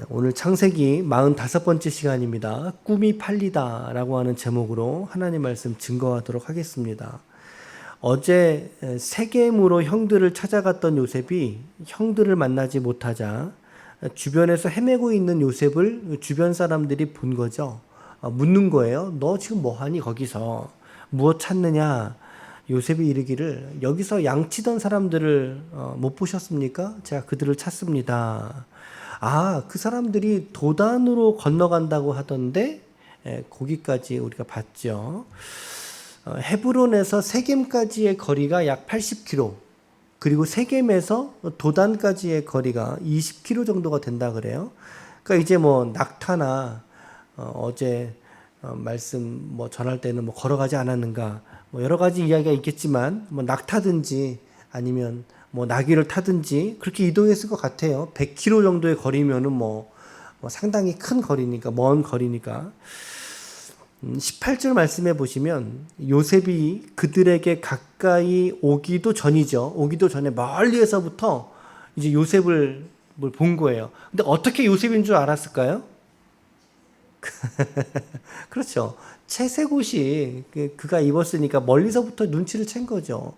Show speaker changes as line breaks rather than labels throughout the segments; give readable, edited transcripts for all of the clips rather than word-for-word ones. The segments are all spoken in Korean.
오늘 창세기 45번째 시간입니다. 꿈이 팔리다 라고 하는 제목으로 하나님 말씀 증거하도록 하겠습니다. 어제 세겜으로 형들을 찾아갔던 요셉이 형들을 만나지 못하자 주변에서 헤매고 있는 요셉을 주변 사람들이 본 거죠. 묻는 거예요. 너 지금 뭐하니 거기서? 무엇 찾느냐? 요셉이 이르기를 여기서 양치던 사람들을 못 보셨습니까? 제가 그들을 찾습니다. 그 사람들이 도단으로 건너간다고 하던데 거기까지 우리가 봤죠. 헤브론에서 세겜까지의 거리가 약 80km, 그리고 세겜에서 도단까지의 거리가 20km 정도가 된다 그래요. 그러니까 이제 뭐 낙타나 어제 말씀 전할 때는 걸어가지 않았는가, 여러 가지 이야기가 있겠지만 낙타든지 아니면 나귀를 타든지 그렇게 이동했을 것 같아요. 100km 정도의 거리면은 상당히 큰 거리니까, 먼 거리니까. 18절 말씀해 보시면 요셉이 그들에게 가까이 오기도 전이죠. 오기도 전에 멀리에서부터 이제 요셉을 본 거예요. 근데 어떻게 요셉인 줄 알았을까요? 그렇죠. 채색 옷이 그가 입었으니까 멀리서부터 눈치를 챈 거죠.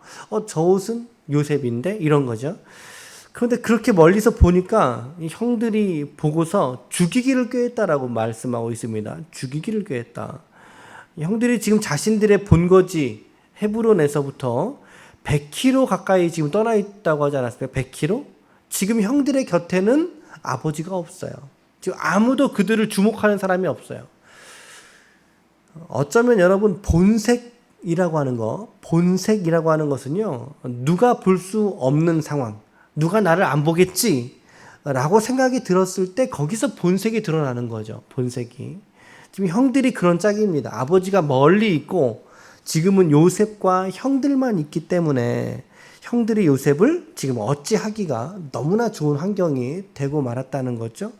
저 옷은 요셉인데? 이런 거죠. 그런데 그렇게 멀리서 보니까 형들이 보고서 죽이기를 꾀했다라고 말씀하고 있습니다. 죽이기를 꾀했다. 형들이 지금 자신들의 본거지 헤브론에서부터 100km 가까이 지금 떠나 있다고 하지 않았습니까? 100km? 지금 형들의 곁에는 아버지가 없어요. 지금 아무도 그들을 주목하는 사람이 없어요. 어쩌면 여러분 본색이라고 하는 것은요, 누가 볼 수 없는 상황, 누가 나를 안 보겠지 라고 생각이 들었을 때 거기서 본색이 드러나는 거죠. 본색이. 지금 형들이 그런 짝입니다. 아버지가 멀리 있고 지금은 요셉과 형들만 있기 때문에 형들이 요셉을 지금 어찌하기가 너무나 좋은 환경이 되고 말았다는 거죠.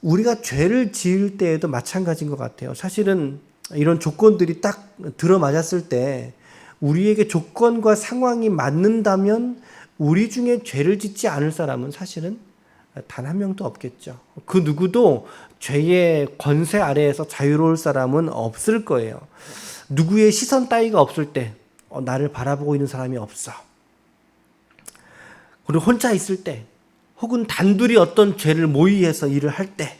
우리가 죄를 지을 때에도 마찬가지인 것 같아요. 사실은 이런 조건들이 딱 들어맞았을 때 우리에게 조건과 상황이 맞는다면 우리 중에 죄를 짓지 않을 사람은 사실은 단 한 명도 없겠죠. 그 누구도 죄의 권세 아래에서 자유로울 사람은 없을 거예요. 누구의 시선 따위가 없을 때 나를 바라보고 있는 사람이 없어. 그리고 혼자 있을 때 혹은 단둘이 어떤 죄를 모의해서 일을 할 때,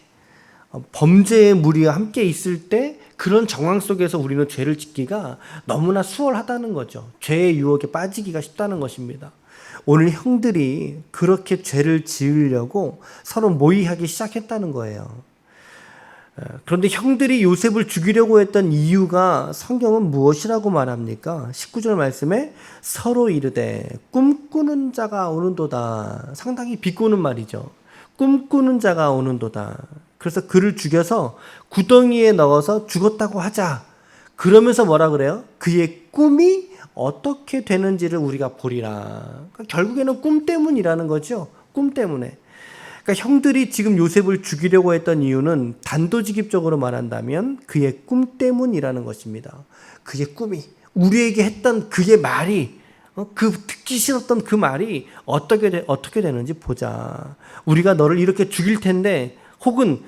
범죄의 무리와 함께 있을 때 그런 정황 속에서 우리는 죄를 짓기가 너무나 수월하다는 거죠. 죄의 유혹에 빠지기가 쉽다는 것입니다. 오늘 형들이 그렇게 죄를 지으려고 서로 모의하기 시작했다는 거예요. 그런데 형들이 요셉을 죽이려고 했던 이유가 성경은 무엇이라고 말합니까? 19절 말씀에 서로 이르되 꿈꾸는 자가 오는도다. 상당히 비꼬는 말이죠. 꿈꾸는 자가 오는도다. 그래서 그를 죽여서 구덩이에 넣어서 죽었다고 하자. 그러면서 뭐라 그래요? 그의 꿈이 어떻게 되는지를 우리가 보리라. 그러니까 결국에는 꿈 때문이라는 거죠. 꿈 때문에. 그러니까 형들이 지금 요셉을 죽이려고 했던 이유는 단도직입적으로 말한다면 그의 꿈 때문이라는 것입니다. 그의 꿈이, 우리에게 했던 그의 말이, 그 듣기 싫었던 그 말이 어떻게 되는지 보자. 우리가 너를 이렇게 죽일 텐데, 혹은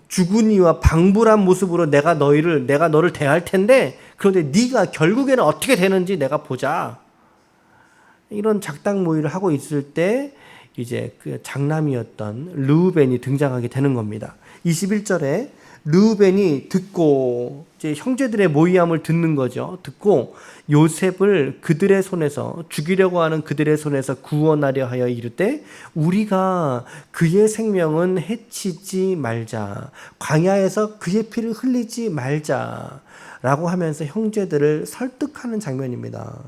죽은 이와 방불한 모습으로 내가 너를 대할 텐데, 그런데 네가 결국에는 어떻게 되는지 내가 보자. 이런 작당 모의를 하고 있을 때 이제 그 장남이었던 르우벤이 등장하게 되는 겁니다. 21절에 르우벤이 듣고, 이제 형제들의 모의함을 듣는 거죠. 듣고 요셉을 그들의 손에서, 죽이려고 하는 그들의 손에서 구원하려 하여 이르되 우리가 그의 생명은 해치지 말자, 광야에서 그의 피를 흘리지 말자 라고 하면서 형제들을 설득하는 장면입니다.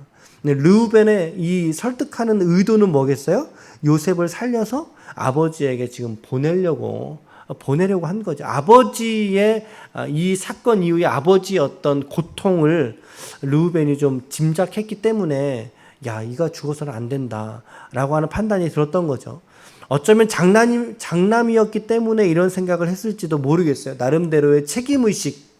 르우벤의 이 설득하는 의도는 뭐겠어요? 요셉을 살려서 아버지에게 지금 보내려고 한 거죠. 아버지의 이 사건 이후에 아버지의 어떤 고통을 르우벤이 좀 짐작했기 때문에 이가 죽어서는 안 된다라고 하는 판단이 들었던 거죠. 어쩌면 장남이었기 때문에 이런 생각을 했을지도 모르겠어요. 나름대로의 책임의식,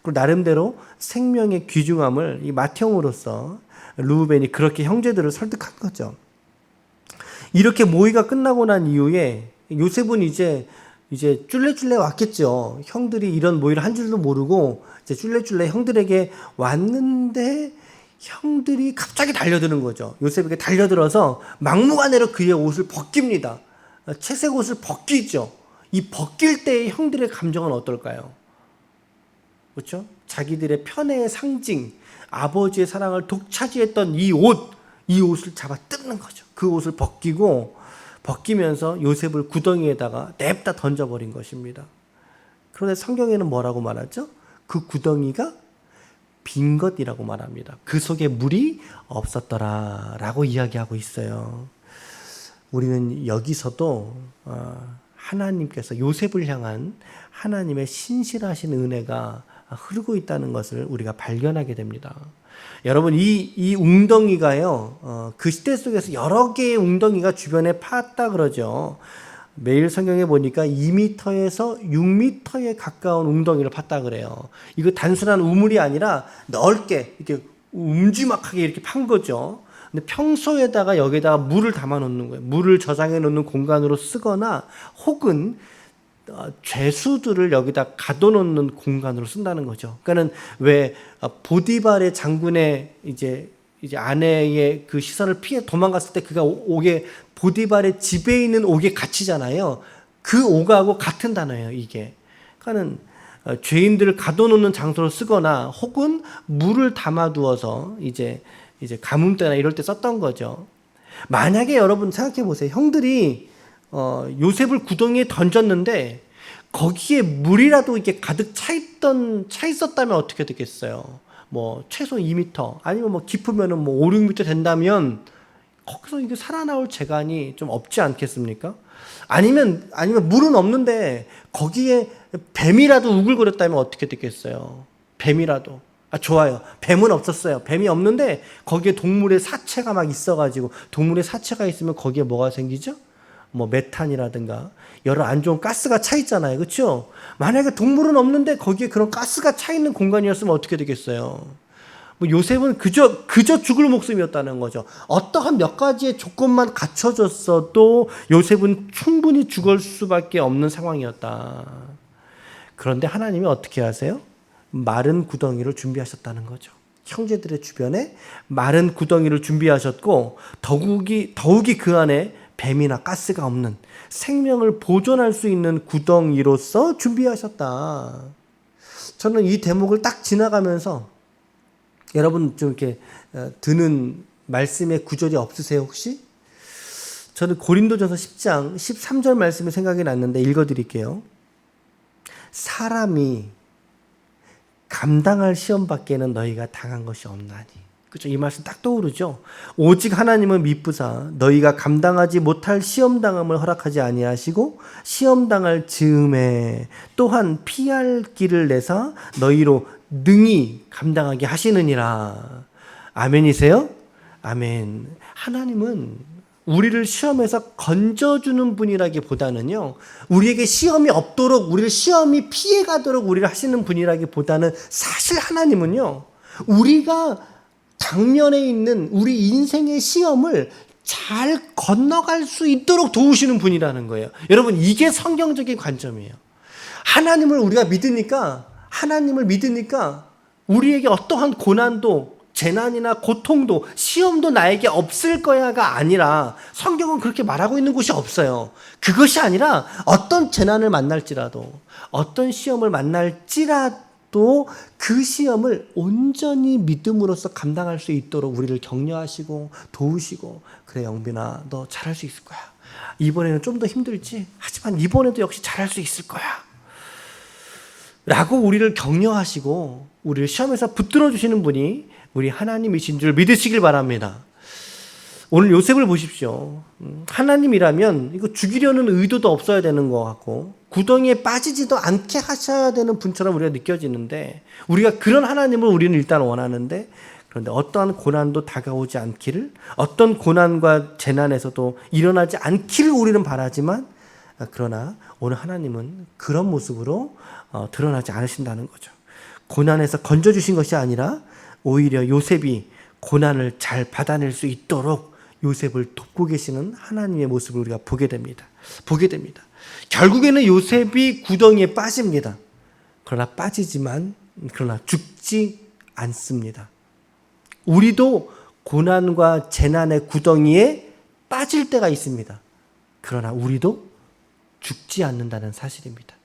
그리고 나름대로 생명의 귀중함을 이 맏형으로서 르우벤이 그렇게 형제들을 설득한 거죠. 이렇게 모의가 끝나고 난 이후에 요셉은 이제 쫄래쫄래 왔겠죠. 형들이 이런 모의를 한 줄도 모르고 이제 쫄래쫄래 형들에게 왔는데 형들이 갑자기 달려드는 거죠. 요셉에게 달려들어서 막무가내로 그의 옷을 벗깁니다. 채색 옷을 벗기죠. 이 벗길 때의 형들의 감정은 어떨까요? 그렇죠? 자기들의 편애의 상징, 아버지의 사랑을 독차지했던 이 옷을 잡아 뜯는 거죠. 그 옷을 벗기면서 요셉을 구덩이에다가 냅다 던져버린 것입니다. 그런데 성경에는 뭐라고 말하죠? 그 구덩이가 빈 것이라고 말합니다. 그 속에 물이 없었더라 라고 이야기하고 있어요. 우리는 여기서도 하나님께서 요셉을 향한 하나님의 신실하신 은혜가 흐르고 있다는 것을 우리가 발견하게 됩니다. 여러분, 이 웅덩이가요, 그 시대 속에서 여러 개의 웅덩이가 주변에 파았다 그러죠. 매일 성경에 보니까 2m에서 6m에 가까운 웅덩이를 팠다 그래요. 이거 단순한 우물이 아니라 넓게 이렇게 움지막하게 이렇게 판 거죠. 근데 평소에다가 여기다가 물을 담아 놓는 거예요. 물을 저장해 놓는 공간으로 쓰거나 혹은 죄수들을 여기다 가둬놓는 공간으로 쓴다는 거죠. 그러니까는 왜 보디발의 장군의 이제 아내의 그 시선을 피해 도망갔을 때 그가 옥에 보디발의 집에 있는 옥에 갇히잖아요. 그 옥하고 같은 단어예요, 이게. 그러니까는 죄인들을 가둬놓는 장소로 쓰거나 혹은 물을 담아두어서 이제 가뭄 때나 이럴 때 썼던 거죠. 만약에 여러분 생각해 보세요. 형들이 요셉을 구덩이에 던졌는데 거기에 물이라도 이렇게 가득 차 있었다면 어떻게 되겠어요? 뭐 최소 2m 아니면 뭐 깊으면은 뭐 5, 6m 된다면 거기서 이게 살아나올 재간이 좀 없지 않겠습니까? 아니면 물은 없는데 거기에 뱀이라도 우글거렸다면 어떻게 되겠어요? 뱀이라도. 좋아요. 뱀은 없었어요. 뱀이 없는데 거기에 동물의 사체가 막 있어가지고 동물의 사체가 있으면 거기에 뭐가 생기죠? 뭐 메탄이라든가 여러 안 좋은 가스가 차 있잖아요. 그렇죠? 만약에 동물은 없는데 거기에 그런 가스가 차 있는 공간이었으면 어떻게 되겠어요? 뭐 요셉은 그저 죽을 목숨이었다는 거죠. 어떠한 몇 가지의 조건만 갖춰졌어도 요셉은 충분히 죽을 수밖에 없는 상황이었다. 그런데 하나님이 어떻게 하세요? 마른 구덩이를 준비하셨다는 거죠. 형제들의 주변에 마른 구덩이를 준비하셨고 더욱이 그 안에 뱀이나 가스가 없는 생명을 보존할 수 있는 구덩이로서 준비하셨다. 저는 이 대목을 딱 지나가면서 여러분 좀 이렇게 드는 말씀의 구절이 없으세요 혹시? 저는 고린도전서 10장 13절 말씀이 생각이 났는데 읽어드릴게요. 사람이 감당할 시험밖에는 너희가 당한 것이 없나니. 그렇죠? 이 말씀 딱 떠오르죠. 오직 하나님은 미쁘사 너희가 감당하지 못할 시험당함을 허락하지 아니하시고 시험당할 즈음에 또한 피할 길을 내사 너희로 능히 감당하게 하시느니라. 아멘이세요? 아멘. 하나님은 우리를 시험에서 건져주는 분이라기보다는요, 우리에게 시험이 없도록, 우리를 시험이 피해가도록 우리를 하시는 분이라기보다는 사실 하나님은요, 우리가 당면에 있는 우리 인생의 시험을 잘 건너갈 수 있도록 도우시는 분이라는 거예요. 여러분, 이게 성경적인 관점이에요. 하나님을 믿으니까 우리에게 어떠한 고난도 재난이나 고통도 시험도 나에게 없을 거야가 아니라 성경은 그렇게 말하고 있는 곳이 없어요. 그것이 아니라 어떤 재난을 만날지라도 어떤 시험을 만날지라도 그 시험을 온전히 믿음으로써 감당할 수 있도록 우리를 격려하시고 도우시고 그래 영빈아 너 잘할 수 있을 거야. 이번에는 좀 더 힘들지? 하지만 이번에도 역시 잘할 수 있을 거야. 라고 우리를 격려하시고 우리를 시험에서 붙들어 주시는 분이 우리 하나님이신 줄 믿으시길 바랍니다. 오늘 요셉을 보십시오. 하나님이라면 이거 죽이려는 의도도 없어야 되는 것 같고 구덩이에 빠지지도 않게 하셔야 되는 분처럼 우리가 느껴지는데 우리가 그런 하나님을 우리는 일단 원하는데 그런데 어떠한 고난도 다가오지 않기를 어떤 고난과 재난에서도 일어나지 않기를 우리는 바라지만 그러나 오늘 하나님은 그런 모습으로 드러나지 않으신다는 거죠. 고난에서 건져주신 것이 아니라 오히려 요셉이 고난을 잘 받아낼 수 있도록 요셉을 돕고 계시는 하나님의 모습을 우리가 보게 됩니다. 결국에는 요셉이 구덩이에 빠집니다. 그러나 죽지 않습니다. 우리도 고난과 재난의 구덩이에 빠질 때가 있습니다. 그러나 우리도 죽지 않는다는 사실입니다.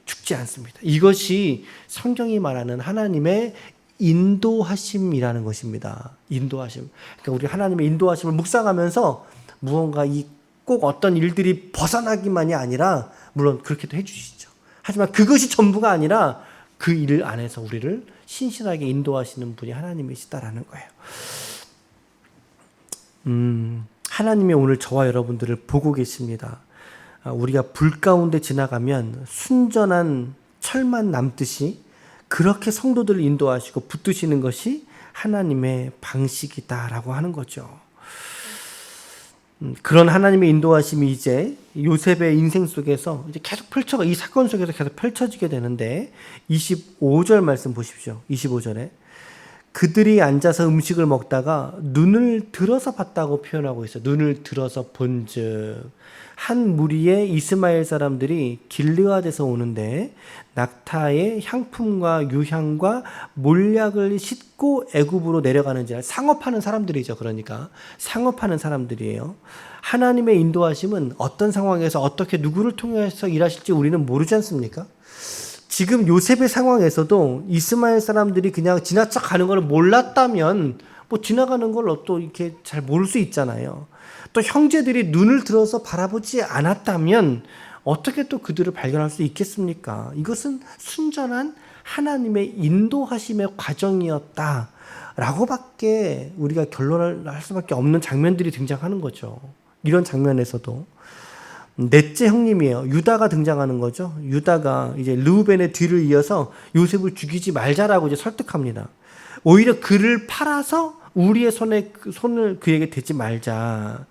죽지 않습니다. 이것이 성경이 말하는 하나님의 인도하심이라는 것입니다. 인도하심. 그러니까 우리 하나님의 인도하심을 묵상하면서 무언가 꼭 어떤 일들이 벗어나기만이 아니라, 물론 그렇게도 해주시죠. 하지만 그것이 전부가 아니라 그 일 안에서 우리를 신실하게 인도하시는 분이 하나님이시다라는 거예요. 하나님이 오늘 저와 여러분들을 보고 계십니다. 우리가 불 가운데 지나가면 순전한 철만 남듯이 그렇게 성도들을 인도하시고 붙드시는 것이 하나님의 방식이다라고 하는 거죠. 그런 하나님의 인도하심이 이제 요셉의 인생 속에서 이제 계속 이 사건 속에서 계속 펼쳐지게 되는데, 25절 말씀 보십시오. 25절에 그들이 앉아서 음식을 먹다가 눈을 들어서 봤다고 표현하고 있어요. 눈을 들어서 본즉 한 무리의 이스마엘 사람들이 길르앗에서 오는데 낙타의 향품과 유향과 몰약을 싣고 애굽으로 내려가는지, 상업하는 사람들이죠. 그러니까 상업하는 사람들이에요. 하나님의 인도하심은 어떤 상황에서 어떻게 누구를 통해서 일하실지 우리는 모르지 않습니까? 지금 요셉의 상황에서도 이스마엘 사람들이 그냥 지나쳐 가는 걸 몰랐다면 지나가는 걸 또 이렇게 잘 모를 수 있잖아요. 또 형제들이 눈을 들어서 바라보지 않았다면 어떻게 또 그들을 발견할 수 있겠습니까? 이것은 순전한 하나님의 인도하심의 과정이었다라고밖에 우리가 결론을 할 수밖에 없는 장면들이 등장하는 거죠. 이런 장면에서도 넷째 형님이에요. 유다가 등장하는 거죠. 유다가 이제 르우벤의 뒤를 이어서 요셉을 죽이지 말자라고 이제 설득합니다. 오히려 그를 팔아서 우리의 손을 그에게 대지 말자.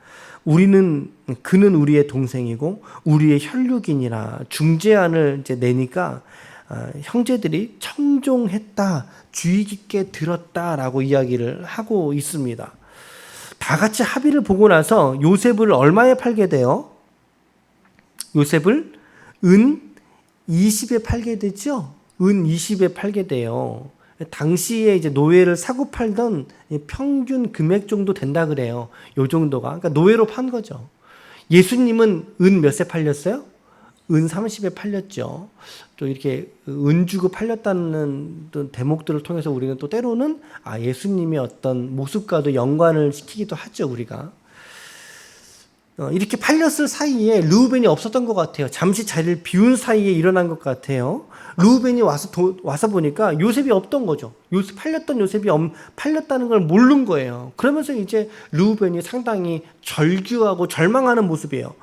그는 우리의 동생이고 우리의 혈육이니라 중재안을 이제 내니까 형제들이 청종했다, 주의 깊게 들었다라고 이야기를 하고 있습니다. 다 같이 합의를 보고 나서 요셉을 얼마에 팔게 돼요? 요셉을 은 20에 팔게 되죠. 은 20에 팔게 돼요. 당시에 이제 노예를 사고 팔던 평균 금액 정도 된다 그래요. 요 정도가. 그러니까 노예로 판 거죠. 예수님은 은 몇에 팔렸어요? 은 30에 팔렸죠. 또 이렇게 은 주고 팔렸다는 대목들을 통해서 우리는 또 때로는 예수님의 어떤 모습과도 연관을 시키기도 하죠, 우리가. 이렇게 팔렸을 사이에 르우벤이 없었던 것 같아요. 잠시 자리를 비운 사이에 일어난 것 같아요. 르우벤이 와서 보니까 요셉이 없던 거죠. 팔렸던 요셉이 팔렸다는 걸 모른 거예요. 그러면서 이제 르우벤이 상당히 절규하고 절망하는 모습이에요.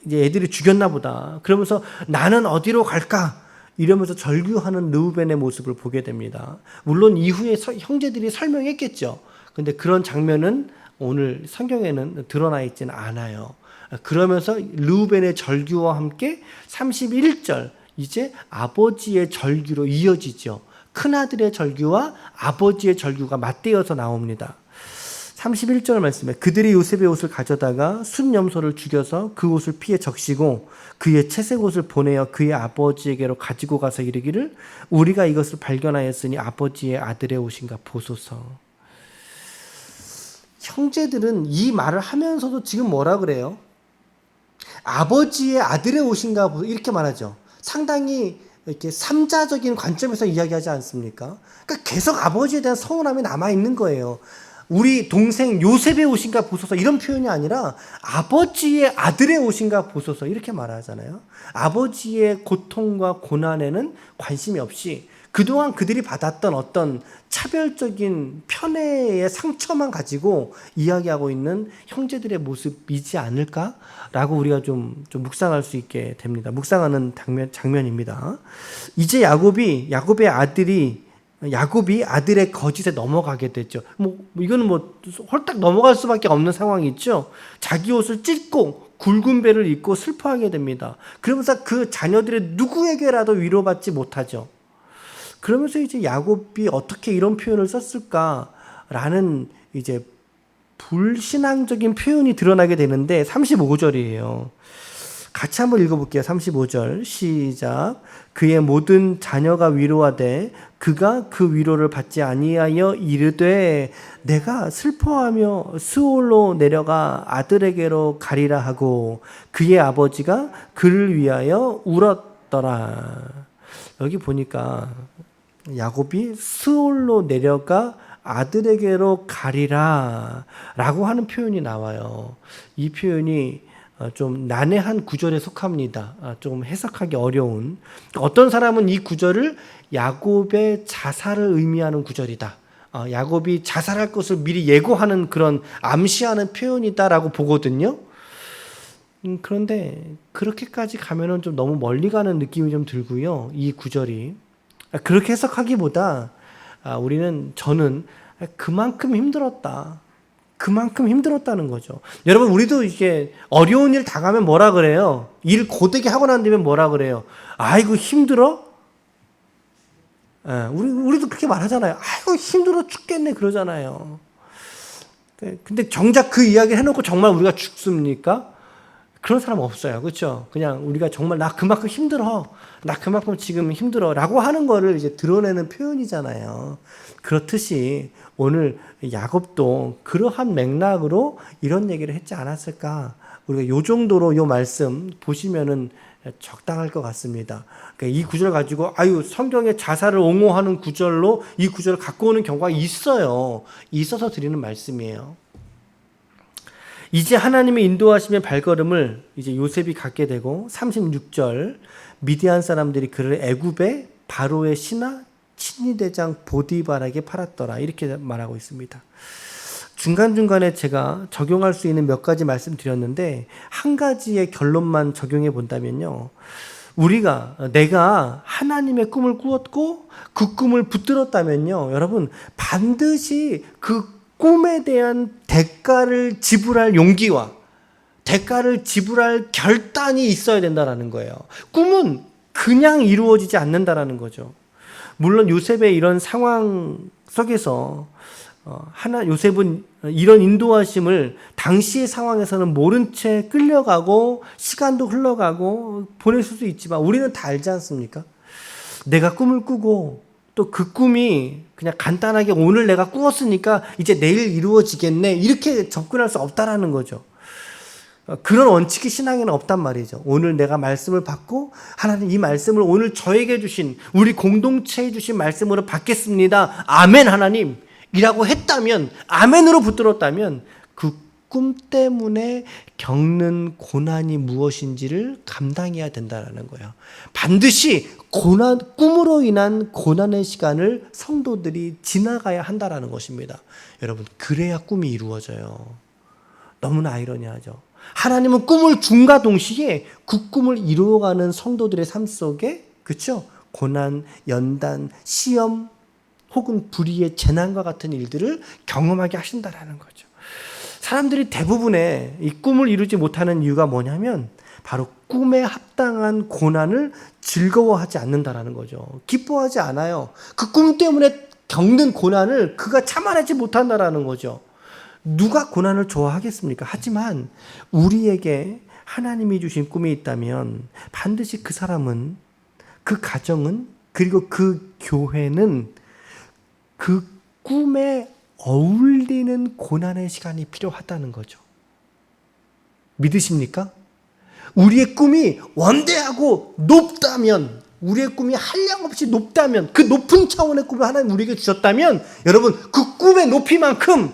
애들이 죽였나 보다. 그러면서 나는 어디로 갈까? 이러면서 절규하는 르우벤의 모습을 보게 됩니다. 물론 이후에 형제들이 설명했겠죠. 근데 그런 장면은 오늘 성경에는 드러나 있지는 않아요. 그러면서 르우벤의 절규와 함께 31절 이제 아버지의 절규로 이어지죠. 큰아들의 절규와 아버지의 절규가 맞대어서 나옵니다. 31절 말씀에 그들이 요셉의 옷을 가져다가 순염소를 죽여서 그 옷을 피에 적시고 그의 채색 옷을 보내어 그의 아버지에게로 가지고 가서 이르기를 우리가 이것을 발견하였으니 아버지의 아들의 옷인가 보소서. 형제들은 이 말을 하면서도 지금 뭐라 그래요? 아버지의 아들의 옷인가 이렇게 말하죠. 상당히 이렇게 삼자적인 관점에서 이야기하지 않습니까? 그러니까 계속 아버지에 대한 서운함이 남아있는 거예요. 우리 동생 요셉의 옷인가 보소서 이런 표현이 아니라 아버지의 아들의 옷인가 보소서 이렇게 말하잖아요. 아버지의 고통과 고난에는 관심이 없이 그동안 그들이 받았던 어떤 차별적인 편애의 상처만 가지고 이야기하고 있는 형제들의 모습이지 않을까라고 우리가 좀 묵상할 수 있게 됩니다. 묵상하는 장면입니다. 이제 야곱이 아들의 거짓에 넘어가게 됐죠. 이거는 홀딱 넘어갈 수밖에 없는 상황이죠. 자기 옷을 찢고 굵은 배를 입고 슬퍼하게 됩니다. 그러면서 그 자녀들의 누구에게라도 위로받지 못하죠. 그러면서 이제 야곱이 어떻게 이런 표현을 썼을까라는 이제 불신앙적인 표현이 드러나게 되는데 35절이에요. 같이 한번 읽어볼게요. 35절 시작. 그의 모든 자녀가 위로하되 그가 그 위로를 받지 아니하여 이르되 내가 슬퍼하며 스올로 내려가 아들에게로 가리라 하고 그의 아버지가 그를 위하여 울었더라. 여기 보니까 야곱이 스올로 내려가 아들에게로 가리라 라고 하는 표현이 나와요. 이 표현이 좀 난해한 구절에 속합니다. 좀 해석하기 어려운. 어떤 사람은 이 구절을 야곱의 자살을 의미하는 구절이다. 야곱이 자살할 것을 미리 예고하는 그런 암시하는 표현이다라고 보거든요. 그런데 그렇게까지 가면은 좀 너무 멀리 가는 느낌이 좀 들고요. 이 구절이. 그렇게 해석하기보다 저는 그만큼 힘들었다. 그만큼 힘들었다는 거죠. 여러분, 우리도 이게 어려운 일 당하면 뭐라 그래요? 일 고되게 하고 난 뒤면 뭐라 그래요? 아이고, 힘들어? 우리도 그렇게 말하잖아요. 아이고, 힘들어 죽겠네. 그러잖아요. 근데 정작 그 이야기를 해놓고 정말 우리가 죽습니까? 그런 사람 없어요. 그렇죠? 그냥 우리가 정말 나 그만큼 힘들어. 나 그만큼 지금 힘들어. 라고 하는 거를 이제 드러내는 표현이잖아요. 그렇듯이 오늘 야곱도 그러한 맥락으로 이런 얘기를 했지 않았을까? 우리가 요 정도로 요 말씀 보시면은 적당할 것 같습니다. 그러니까 이 구절 가지고 성경에 자살을 옹호하는 구절로 이 구절을 갖고 오는 경우가 있어요. 있어서 드리는 말씀이에요. 이제 하나님의 인도하심의 발걸음을 이제 요셉이 갖게 되고 36절 미디안 사람들이 그를 애굽의 바로의 신하 친위대장 보디발에게 팔았더라 이렇게 말하고 있습니다. 중간중간에 제가 적용할 수 있는 몇 가지 말씀드렸는데 한 가지의 결론만 적용해 본다면요. 내가 하나님의 꿈을 꾸었고 그 꿈을 붙들었다면요. 여러분 반드시 그 꿈에 대한 대가를 지불할 용기와 대가를 지불할 결단이 있어야 된다는 거예요. 꿈은 그냥 이루어지지 않는다는 거죠. 물론 요셉의 이런 상황 속에서 요셉은 이런 인도하심을 당시의 상황에서는 모른 채 끌려가고 시간도 흘러가고 보낼 수도 있지만 우리는 다 알지 않습니까? 내가 꿈을 꾸고 또 그 꿈이 그냥 간단하게 오늘 내가 꾸었으니까 이제 내일 이루어지겠네 이렇게 접근할 수 없다라는 거죠. 그런 원칙이 신앙에는 없단 말이죠. 오늘 내가 말씀을 받고 하나님 이 말씀을 오늘 저에게 주신 우리 공동체에 주신 말씀으로 받겠습니다. 아멘 하나님 이라고 했다면 아멘으로 붙들었다면 그 꿈 때문에 겪는 고난이 무엇인지를 감당해야 된다는 거예요. 반드시 꿈으로 인한 고난의 시간을 성도들이 지나가야 한다는 것입니다. 여러분 그래야 꿈이 이루어져요. 너무나 아이러니하죠. 하나님은 꿈을 준과 동시에 그 꿈을 이루어가는 성도들의 삶 속에 그렇죠? 고난, 연단, 시험 혹은 불의의 재난과 같은 일들을 경험하게 하신다라는 거죠. 사람들이 대부분의 이 꿈을 이루지 못하는 이유가 뭐냐면 바로 꿈에 합당한 고난을 즐거워하지 않는다라는 거죠. 기뻐하지 않아요. 그 꿈 때문에 겪는 고난을 그가 참아내지 못한다라는 거죠. 누가 고난을 좋아하겠습니까? 하지만 우리에게 하나님이 주신 꿈이 있다면 반드시 그 사람은 그 가정은 그리고 그 교회는 그 꿈에 어울리는 고난의 시간이 필요하다는 거죠. 믿으십니까? 우리의 꿈이 원대하고 높다면 우리의 꿈이 한량없이 높다면 그 높은 차원의 꿈을 하나님 우리에게 주셨다면 여러분 그 꿈의 높이만큼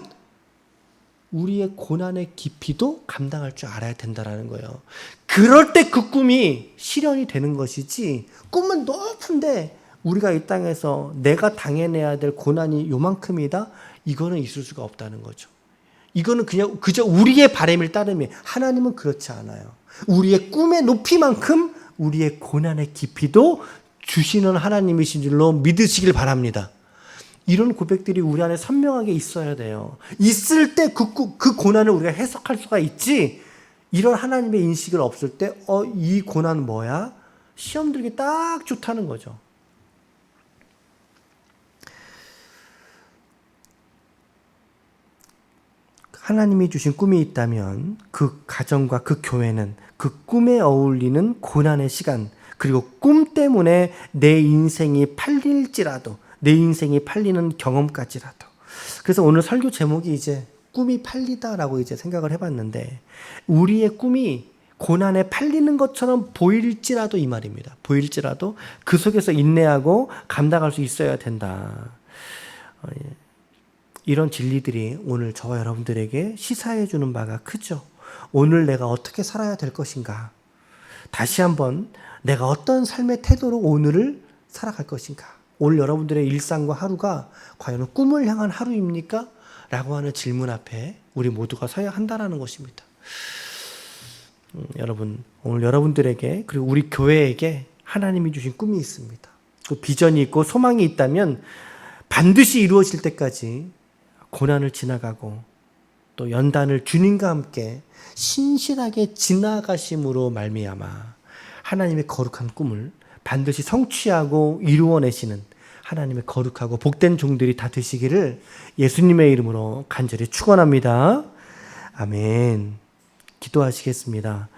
우리의 고난의 깊이도 감당할 줄 알아야 된다는 거예요. 그럴 때 그 꿈이 실현이 되는 것이지 꿈은 높은데 우리가 이 땅에서 내가 당해내야 될 고난이 요만큼이다? 이거는 있을 수가 없다는 거죠. 이거는 그저 우리의 바람을 따르면 하나님은 그렇지 않아요. 우리의 꿈의 높이만큼 우리의 고난의 깊이도 주시는 하나님이신 줄로 믿으시길 바랍니다. 이런 고백들이 우리 안에 선명하게 있어야 돼요. 있을 때 그 고난을 우리가 해석할 수가 있지 이런 하나님의 인식을 없을 때 이 고난 뭐야? 시험 들기 딱 좋다는 거죠. 하나님이 주신 꿈이 있다면 그 가정과 그 교회는 그 꿈에 어울리는 고난의 시간, 그리고 꿈 때문에 내 인생이 팔릴지라도, 내 인생이 팔리는 경험까지라도. 그래서 오늘 설교 제목이 이제 꿈이 팔리다라고 이제 생각을 해봤는데, 우리의 꿈이 고난에 팔리는 것처럼 보일지라도 이 말입니다. 보일지라도 그 속에서 인내하고 감당할 수 있어야 된다. 이런 진리들이 오늘 저와 여러분들에게 시사해 주는 바가 크죠. 오늘 내가 어떻게 살아야 될 것인가? 다시 한번 내가 어떤 삶의 태도로 오늘을 살아갈 것인가? 오늘 여러분들의 일상과 하루가 과연 꿈을 향한 하루입니까? 라고 하는 질문 앞에 우리 모두가 서야 한다는 것입니다. 여러분, 오늘 여러분들에게 그리고 우리 교회에게 하나님이 주신 꿈이 있습니다. 그 비전이 있고 소망이 있다면 반드시 이루어질 때까지 고난을 지나가고 또 연단을 주님과 함께 신실하게 지나가심으로 말미암아 하나님의 거룩한 꿈을 반드시 성취하고 이루어내시는 하나님의 거룩하고 복된 종들이 다 되시기를 예수님의 이름으로 간절히 축원합니다. 아멘. 기도하시겠습니다.